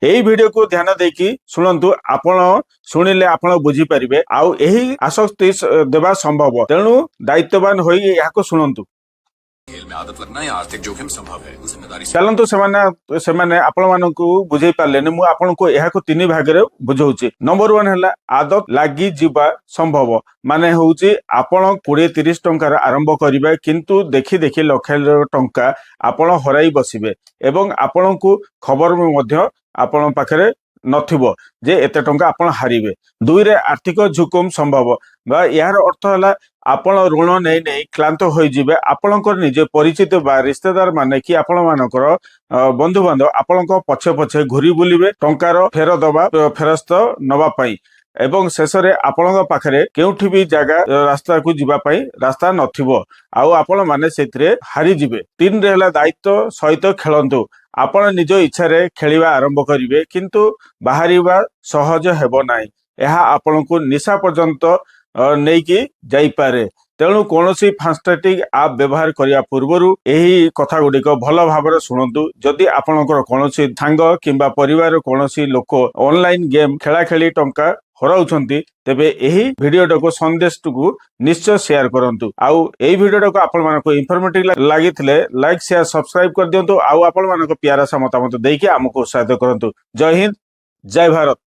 एही वीडियो को ध्यान देकी शुणु आपण शुणिले आपण बुझी पारिबे आउ एही आसक्ति देवा संभव तेणु दायित्ववान होई याको शुणु खेल में आदत लगना या आर्थिक जोखिम संभव है जिम्मेदारी चलतु से आपण मानकु बुझे पारलेनी मु आपनको एहाको तीन भाग रे बुझौची। नंबर 1 हला आदत लागी जीवा संभव माने होउची आपण 20-30 टंकार आरंभ करिबे किंतु देखि देखि लाख टंका आपण हराई बसिबे एवं आपणको खबर में मध्य आपण पाखरे नथिबो जे एते टंका आपण हारिबे। 2 रे आर्थिक झुकुम संभव बा यार अर्थ हला आपण ऋण नै नै क्लांत होई जिबे आपणकर निजे परिचित बा रिश्तेदार माने कि आपण मानकर बंधु बांधव आपणको पछे पछे घुरी बुलिबे टंकार फेर दबा फेरस्त नबा पई एवं शेष रे आपण पाखरे केउठी भी जगह रास्ता को जीवा पई रास्ता नथिबो आउ आपण माने सेतरे हारि जिबे। 3 रे हला दायित्व सहित खेलंतु आपण निज इच्छा रे खेलिबा आरंभ करिवे किंतु बाहरिबा सहज हेबो नाही एहा आपनको निशा पर्यंत नेकी जाई पारे तेणु कौन फास्टैटिक आप व्यवहार करने पूर्व यही कथा गुड़िक भल भाव शुणु। जदि आपणकर कौन सांग किंबा परिवार कौन लोक ऑनलाइन गेम खेला खेली टंका हराउछंती तेबे एही वीडियो को संदेश को निश्चय शेयर करंतु आउ एही वीडियो को आपण मानको इंफॉर्मेटिव लागिथिले लाइक शेयर सब्सक्राइब कर दियंतु आउ आपण मानको प्यारा सा मतामत देके हमको उत्साहित करंतु। जय हिंद जय भारत।